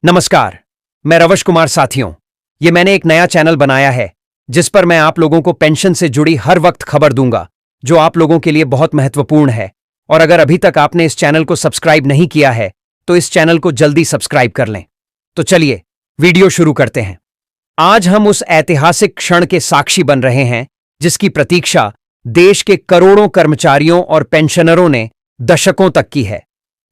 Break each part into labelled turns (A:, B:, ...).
A: नमस्कार, मैं रवश कुमार। साथियों, ये मैंने एक नया चैनल बनाया है जिस पर मैं आप लोगों को पेंशन से जुड़ी हर वक्त खबर दूंगा जो आप लोगों के लिए बहुत महत्वपूर्ण है। और अगर अभी तक आपने इस चैनल को सब्सक्राइब नहीं किया है तो इस चैनल को जल्दी सब्सक्राइब कर लें। तो चलिए वीडियो शुरू करते हैं। आज हम उस ऐतिहासिक क्षण के साक्षी बन रहे हैं जिसकी प्रतीक्षा देश के करोड़ों कर्मचारियों और पेंशनरों ने दशकों तक की है।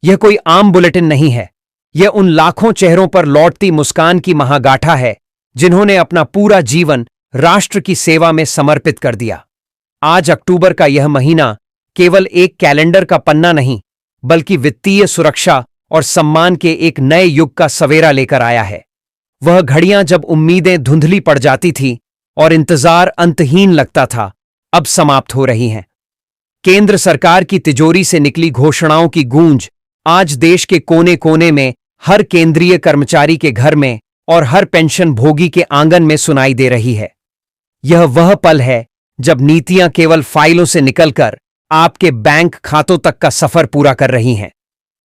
A: यह कोई आम बुलेटिन नहीं है, यह उन लाखों चेहरों पर लौटती मुस्कान की महागाथा है जिन्होंने अपना पूरा जीवन राष्ट्र की सेवा में समर्पित कर दिया। आज अक्टूबर का यह महीना केवल एक कैलेंडर का पन्ना नहीं, बल्कि वित्तीय सुरक्षा और सम्मान के एक नए युग का सवेरा लेकर आया है। वह घड़ियां जब उम्मीदें धुंधली पड़ जाती थीं और इंतजार अंतहीन लगता था, अब समाप्त हो रही हैं। केंद्र सरकार की तिजोरी से निकली घोषणाओं की गूंज आज देश के कोने कोने में, हर केंद्रीय कर्मचारी के घर में और हर पेंशन भोगी के आंगन में सुनाई दे रही है। यह वह पल है जब नीतियां केवल फाइलों से निकलकर आपके बैंक खातों तक का सफर पूरा कर रही हैं।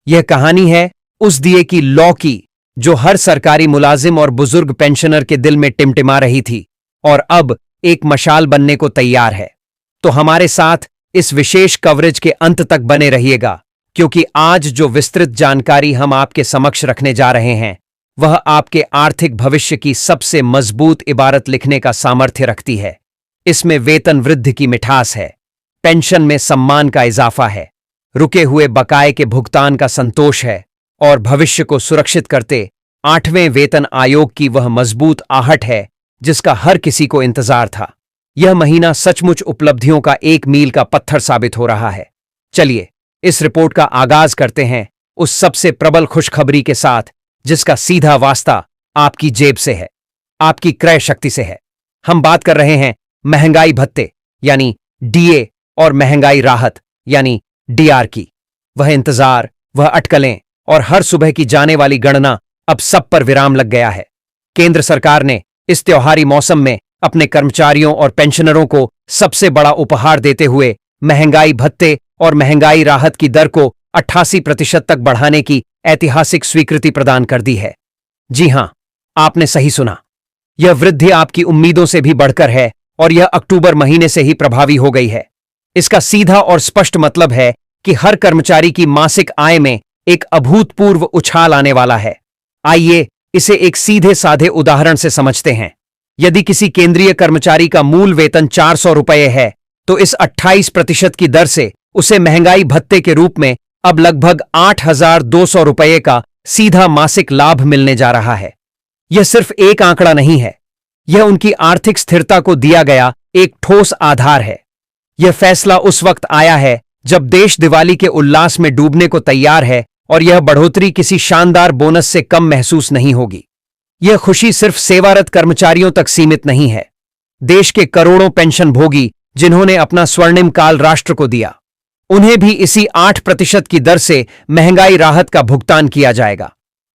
A: यह कहानी है उस दिए की लौ की जो हर सरकारी मुलाजिम और बुजुर्ग पेंशनर के दिल में टिमटिमा रही थी और अब एक मशाल बनने को तैयार है। तो हमारे साथ इस विशेष कवरेज के अंत तक बने रहिएगा, क्योंकि आज जो विस्तृत जानकारी हम आपके समक्ष रखने जा रहे हैं वह आपके आर्थिक भविष्य की सबसे मजबूत इबारत लिखने का सामर्थ्य रखती है। इसमें वेतन वृद्धि की मिठास है, पेंशन में सम्मान का इजाफा है, रुके हुए बकाये के भुगतान का संतोष है और भविष्य को सुरक्षित करते 8वें वेतन आयोग की वह मजबूत आहट है जिसका हर किसी को इंतजार था। यह महीना सचमुच उपलब्धियों का एक मील का पत्थर साबित हो रहा है। चलिए इस रिपोर्ट का आगाज करते हैं उस सबसे प्रबल खुशखबरी के साथ जिसका सीधा वास्ता आपकी जेब से है, आपकी क्रय शक्ति से है। हम बात कर रहे हैं महंगाई भत्ते यानी डीए और महंगाई राहत यानी डीआर की। वह इंतजार, वह अटकलें और हर सुबह की जाने वाली गणना अब सब पर विराम लग गया है। केंद्र सरकार ने इस त्योहारी मौसम में अपने कर्मचारियों और पेंशनरों को सबसे बड़ा उपहार देते हुए महंगाई भत्ते और महंगाई राहत की दर को 88% तक बढ़ाने की ऐतिहासिक स्वीकृति प्रदान कर दी है। जी हां, आपने सही सुना। यह वृद्धि आपकी उम्मीदों से भी बढ़कर है और यह अक्टूबर महीने से ही प्रभावी हो गई है। इसका सीधा और स्पष्ट मतलब है कि हर कर्मचारी की मासिक आय में एक अभूतपूर्व उछाल आने वाला है। आइए इसे एक सीधे साधे उदाहरण से समझते हैं। यदि किसी केंद्रीय कर्मचारी का मूल वेतन 400 रुपये है तो इस 28% की दर से उसे महंगाई भत्ते के रूप में अब लगभग 8,200 रुपये का सीधा मासिक लाभ मिलने जा रहा है। यह सिर्फ एक आंकड़ा नहीं है, यह उनकी आर्थिक स्थिरता को दिया गया एक ठोस आधार है। यह फैसला उस वक्त आया है जब देश दिवाली के उल्लास में डूबने को तैयार है और यह बढ़ोतरी किसी शानदार बोनस से कम महसूस नहीं होगी। यह खुशी सिर्फ सेवारत कर्मचारियों तक सीमित नहीं है। देश के करोड़ों पेंशन भोगी जिन्होंने अपना स्वर्णिम काल राष्ट्र को दिया, उन्हें भी इसी 8% की दर से महंगाई राहत का भुगतान किया जाएगा।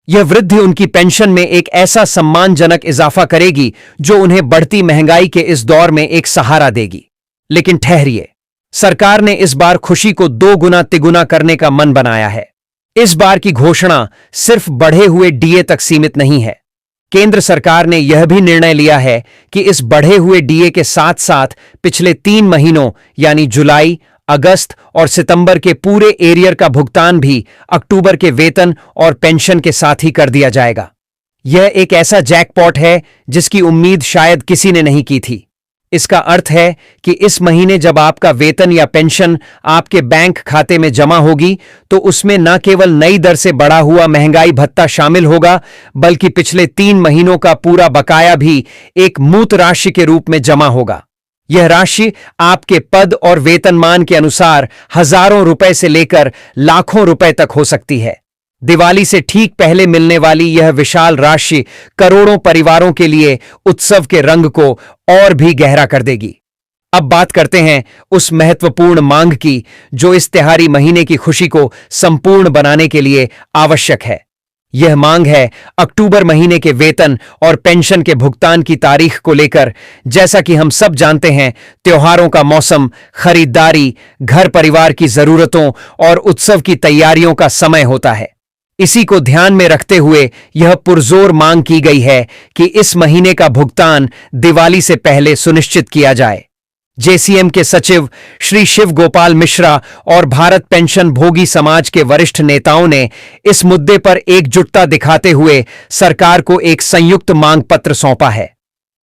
A: यह वृद्धि उनकी पेंशन में एक ऐसा सम्मानजनक इजाफा करेगी जो उन्हें बढ़ती महंगाई के इस दौर में एक सहारा देगी। लेकिन ठहरिए, सरकार ने इस बार खुशी को 2 गुना तिगुना करने का मन बनाया है। इस बार की घोषणा सिर्फ बढ़े हुए डीए तक सीमित नहीं है। केंद्र सरकार ने यह भी निर्णय लिया है कि इस बढ़े हुए डीए के साथ साथ पिछले 3 महीनों यानी जुलाई, अगस्त और सितंबर के पूरे एरियर का भुगतान भी अक्टूबर के वेतन और पेंशन के साथ ही कर दिया जाएगा। यह एक ऐसा जैकपॉट है जिसकी उम्मीद शायद किसी ने नहीं की थी। इसका अर्थ है कि इस महीने जब आपका वेतन या पेंशन आपके बैंक खाते में जमा होगी तो उसमें न केवल नई दर से बढ़ा हुआ महंगाई भत्ता शामिल होगा, बल्कि पिछले 3 महीनों का पूरा बकाया भी एक मूर्त राशि के रूप में जमा होगा। यह राशि आपके पद और वेतनमान के अनुसार हजारों रुपए से लेकर लाखों रुपए तक हो सकती है। दिवाली से ठीक पहले मिलने वाली यह विशाल राशि करोड़ों परिवारों के लिए उत्सव के रंग को और भी गहरा कर देगी। अब बात करते हैं उस महत्वपूर्ण मांग की जो इस त्योहारी महीने की खुशी को संपूर्ण बनाने के लिए आवश्यक है। यह मांग है अक्टूबर महीने के वेतन और पेंशन के भुगतान की तारीख को लेकर। जैसा कि हम सब जानते हैं, त्योहारों का मौसम खरीदारी, घर परिवार की जरूरतों और उत्सव की तैयारियों का समय होता है। इसी को ध्यान में रखते हुए यह पुरजोर मांग की गई है कि इस महीने का भुगतान दिवाली से पहले सुनिश्चित किया जाए। जेसीएम के सचिव श्री शिव गोपाल मिश्रा और भारत पेंशन भोगी समाज के वरिष्ठ नेताओं ने इस मुद्दे पर एकजुटता दिखाते हुए सरकार को एक संयुक्त मांग पत्र सौंपा है।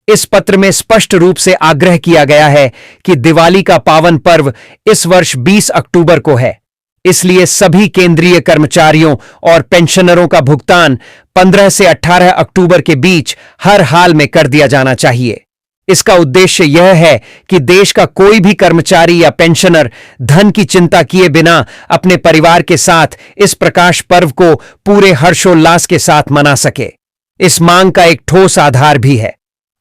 A: इस पत्र में स्पष्ट रूप से आग्रह किया गया है कि दिवाली का पावन पर्व इस वर्ष 20 अक्टूबर को है, इसलिए सभी केंद्रीय कर्मचारियों और पेंशनरों का भुगतान 15 से 18 अक्टूबर के बीच हर हाल में कर दिया जाना चाहिए। इसका उद्देश्य यह है कि देश का कोई भी कर्मचारी या पेंशनर धन की चिंता किए बिना अपने परिवार के साथ इस प्रकाश पर्व को पूरे हर्षोल्लास के साथ मना सके। इस मांग का एक ठोस आधार भी है।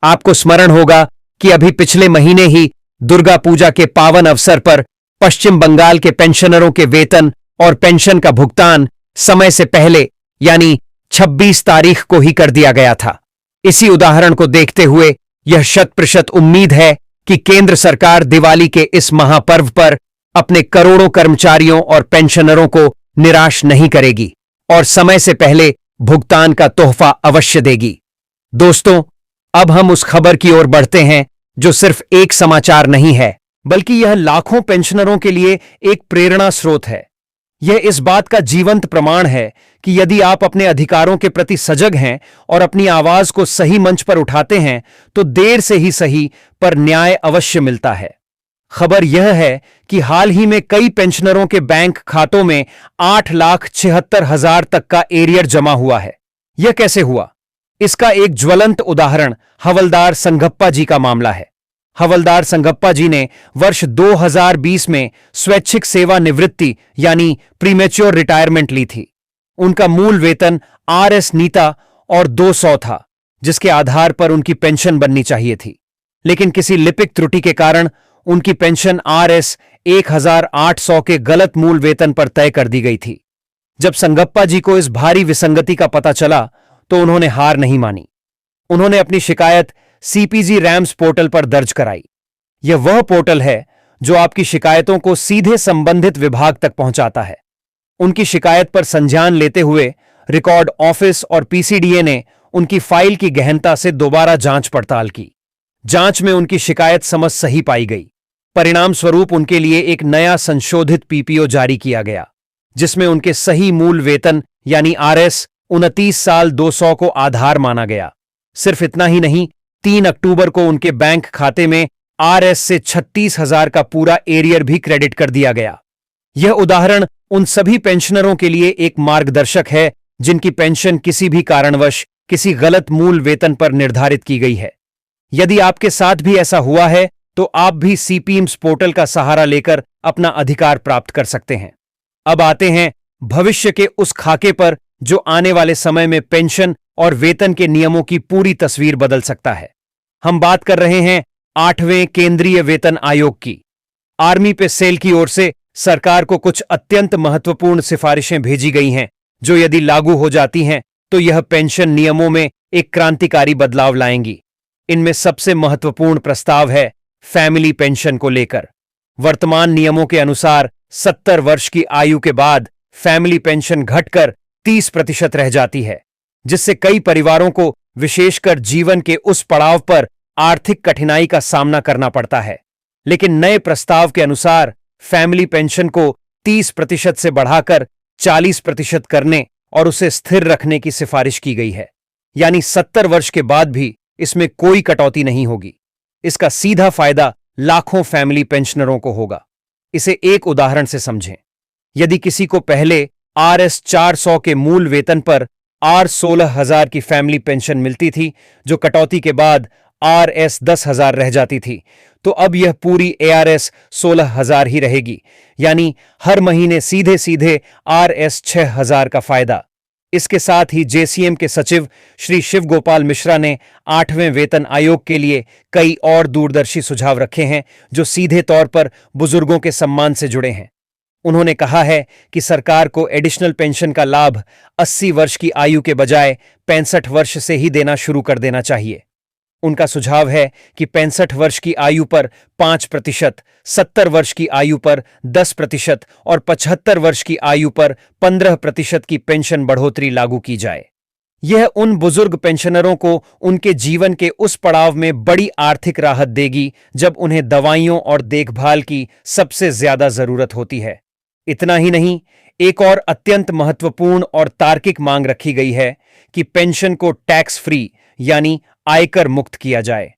A: आपको स्मरण होगा कि अभी पिछले महीने ही दुर्गा पूजा के पावन अवसर पर पश्चिम बंगाल के पेंशनरों के वेतन और पेंशन का भुगतान समय से पहले यानी 26 तारीख को ही कर दिया गया था। इसी उदाहरण को देखते हुए यह 100% उम्मीद है कि केंद्र सरकार दिवाली के इस महापर्व पर अपने करोड़ों कर्मचारियों और पेंशनरों को निराश नहीं करेगी और समय से पहले भुगतान का तोहफा अवश्य देगी। दोस्तों, अब हम उस खबर की ओर बढ़ते हैं जो सिर्फ एक समाचार नहीं है, बल्कि यह लाखों पेंशनरों के लिए एक प्रेरणा स्रोत है। यह इस बात का जीवंत प्रमाण है कि यदि आप अपने अधिकारों के प्रति सजग हैं और अपनी आवाज को सही मंच पर उठाते हैं तो देर से ही सही पर न्याय अवश्य मिलता है। खबर यह है कि हाल ही में कई पेंशनरों के बैंक खातों में 8,76,000 तक का एरियर जमा हुआ है। यह कैसे हुआ? इसका एक ज्वलंत उदाहरण हवलदार संगप्पा जी का मामला है। हवलदार संगप्पा जी ने वर्ष 2020 में स्वैच्छिक सेवानिवृत्ति यानी प्रीमेच्योर रिटायरमेंट ली थी। उनका मूल वेतन आरएस नीता और 200 था, जिसके आधार पर उनकी पेंशन बननी चाहिए थी, लेकिन किसी लिपिक त्रुटि के कारण उनकी पेंशन आरएस 1,800 के गलत मूल वेतन पर तय कर दी गई थी। जब संगप्पा जी को इस भारी विसंगति का पता चला तो उन्होंने हार नहीं मानी। उन्होंने अपनी शिकायत सीपीजी रैम्स पोर्टल पर दर्ज कराई। यह वह पोर्टल है जो आपकी शिकायतों को सीधे संबंधित विभाग तक पहुंचाता है। उनकी शिकायत पर संज्ञान लेते हुए रिकॉर्ड ऑफिस और पीसीडीए ने उनकी फाइल की गहनता से दोबारा जांच पड़ताल की। जांच में उनकी शिकायत समझ सही पाई गई। परिणाम स्वरूप उनके लिए एक नया संशोधित पीपीओ जारी किया गया, जिसमें उनके सही मूल वेतन यानी आरएस 29 साल 200 को आधार माना गया। सिर्फ इतना ही नहीं, 3 अक्टूबर को उनके बैंक खाते में आरएस से 36,000 का पूरा एरियर भी क्रेडिट कर दिया गया। यह उदाहरण उन सभी पेंशनरों के लिए एक मार्गदर्शक है जिनकी पेंशन किसी भी कारणवश किसी गलत मूल वेतन पर निर्धारित की गई है। यदि आपके साथ भी ऐसा हुआ है तो आप भी सीपीएम्स पोर्टल का सहारा लेकर अपना अधिकार प्राप्त कर सकते हैं। अब आते हैं भविष्य के उस खाके पर जो आने वाले समय में पेंशन और वेतन के नियमों की पूरी तस्वीर बदल सकता है। हम बात कर रहे हैं 8वें केंद्रीय वेतन आयोग की। आर्मी पे सेल की ओर से सरकार को कुछ अत्यंत महत्वपूर्ण सिफारिशें भेजी गई हैं, जो यदि लागू हो जाती हैं तो यह पेंशन नियमों में एक क्रांतिकारी बदलाव लाएंगी। इनमें सबसे महत्वपूर्ण प्रस्ताव है फैमिली पेंशन को लेकर। वर्तमान नियमों के अनुसार 70 वर्ष की आयु के बाद फैमिली पेंशन घटकर 30% रह जाती है, जिससे कई परिवारों को विशेषकर जीवन के उस पड़ाव पर आर्थिक कठिनाई का सामना करना पड़ता है। लेकिन नए प्रस्ताव के अनुसार फैमिली पेंशन को 30% से बढ़ाकर 40% करने और उसे स्थिर रखने की सिफारिश की गई है, यानी 70 वर्ष के बाद भी इसमें कोई कटौती नहीं होगी। इसका सीधा फायदा लाखों फैमिली पेंशनरों को होगा। इसे एक उदाहरण से समझें। यदि किसी को पहले आरएस 400 के मूल वेतन पर आर 16,000 की फैमिली पेंशन मिलती थी, जो कटौती के बाद आरएस 10,000 रह जाती थी, तो अब यह पूरी एआरएस 16,000 ही रहेगी, यानी हर महीने सीधे सीधे आरएस 6,000 का फायदा। इसके साथ ही जेसीएम के सचिव श्री शिव गोपाल मिश्रा ने 8वें वेतन आयोग के लिए कई और दूरदर्शी सुझाव रखे हैं, जो सीधे तौर पर बुजुर्गों के सम्मान से जुड़े हैं। उन्होंने कहा है कि सरकार को एडिशनल पेंशन का लाभ 80 वर्ष की आयु के बजाय 65 वर्ष से ही देना शुरू कर देना चाहिए। उनका सुझाव है कि 65 वर्ष की आयु पर 5%, 70 वर्ष की आयु पर 10% और 75 वर्ष की आयु पर 15% की पेंशन बढ़ोतरी लागू की जाए। यह उन बुजुर्ग पेंशनरों को उनके जीवन के उस पड़ाव में बड़ी आर्थिक राहत देगी जब उन्हें दवाइयों और देखभाल की सबसे ज्यादा जरूरत होती है। इतना ही नहीं, एक और अत्यंत महत्वपूर्ण और तार्किक मांग रखी गई है कि पेंशन को टैक्स फ्री यानी आयकर मुक्त किया जाए।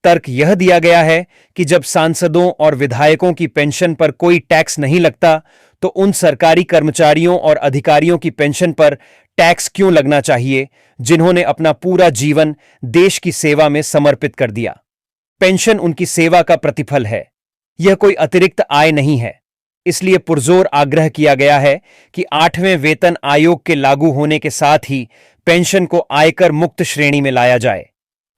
A: तर्क यह दिया गया है कि जब सांसदों और विधायकों की पेंशन पर कोई टैक्स नहीं लगता, तो उन सरकारी कर्मचारियों और अधिकारियों की पेंशन पर टैक्स क्यों लगना चाहिए जिन्होंने अपना पूरा जीवन देश की सेवा में समर्पित कर दिया। पेंशन उनकी सेवा का प्रतिफल है, यह कोई अतिरिक्त आय नहीं है। इसलिए पुरजोर आग्रह किया गया है कि 8वें वेतन आयोग के लागू होने के साथ ही पेंशन को आयकर मुक्त श्रेणी में लाया जाए।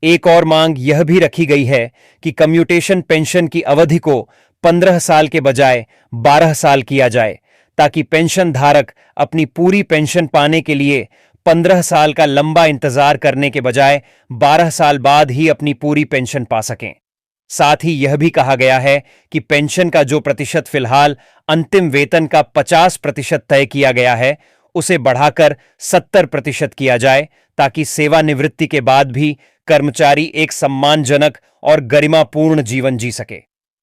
A: एक और मांग यह भी रखी गई है कि कम्यूटेशन पेंशन की अवधि को 15 साल के बजाय 12 साल किया जाए, ताकि पेंशन धारक अपनी पूरी पेंशन पाने के लिए 15 साल का लंबा इंतजार करने के बजाय 12 साल बाद ही अपनी पूरी पेंशन पा सकें। साथ ही यह भी कहा गया है कि पेंशन का जो प्रतिशत फिलहाल अंतिम वेतन का 50% तय किया गया है, उसे बढ़ाकर 70% किया जाए, ताकि सेवानिवृत्ति के बाद भी कर्मचारी एक सम्मानजनक और गरिमापूर्ण जीवन जी सके।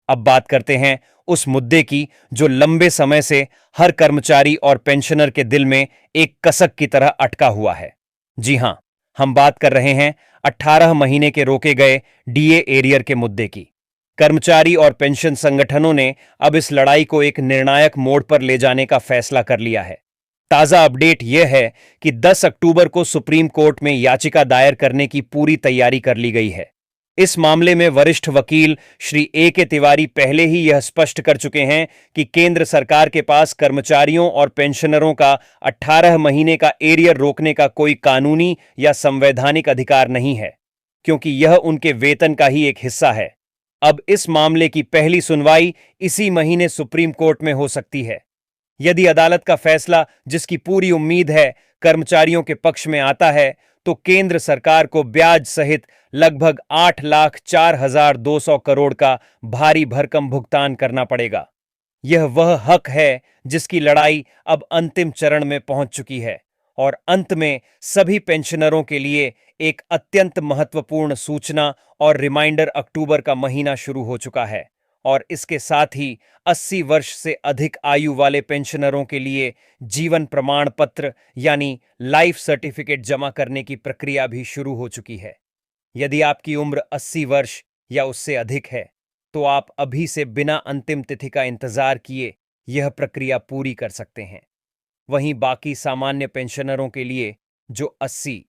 A: अब बात करते हैं उस मुद्दे की जो लंबे समय से हर कर्मचारी और पेंशनर के दिल में एक कसक की तरह अटका हुआ है। जी हां, हम बात कर रहे हैं 18 महीने के रोके गए डीए एरियर के मुद्दे की। कर्मचारी और पेंशन संगठनों ने अब इस लड़ाई को एक निर्णायक मोड़ पर ले जाने का फैसला कर लिया है। ताजा अपडेट यह है कि 10 अक्टूबर को सुप्रीम कोर्ट में याचिका दायर करने की पूरी तैयारी कर ली गई है। इस मामले में वरिष्ठ वकील श्री ए तिवारी पहले ही यह स्पष्ट कर चुके हैं कि केंद्र सरकार के पास कर्मचारियों और पेंशनरों का 18 महीने का एरियर रोकने का कोई कानूनी या संवैधानिक अधिकार नहीं है, क्योंकि यह उनके वेतन का ही एक हिस्सा है। अब इस मामले की पहली सुनवाई इसी महीने सुप्रीम कोर्ट में हो सकती है। यदि अदालत का फैसला, जिसकी पूरी उम्मीद है, कर्मचारियों के पक्ष में आता है, तो केंद्र सरकार को ब्याज सहित लगभग 8,04,200 करोड़ का भारी भरकम भुगतान करना पड़ेगा। यह वह हक है जिसकी लड़ाई अब अंतिम चरण में पहुंच चुकी है, और अंत में सभी पेंशनरों के लिए एक अत्यंत महत्वपूर्ण सूचना और रिमाइंडर अक्टूबर का महीना शुरू हो चुका है, और इसके साथ ही 80 वर्ष से अधिक आयु वाले पेंशनरों के लिए जीवन प्रमाण पत्र यानी लाइफ सर्टिफिकेट जमा करने की प्रक्रिया भी शुरू हो चुकी है। यदि आपकी उम्र 80 वर्ष या उससे अधिक है, तो आप अभी से बिना अंतिम तिथि का इंतजार किए यह प्रक्रिया पूरी कर सकते हैं। वहीं बाकी सामान्य पेंशनरों के लिए जो 80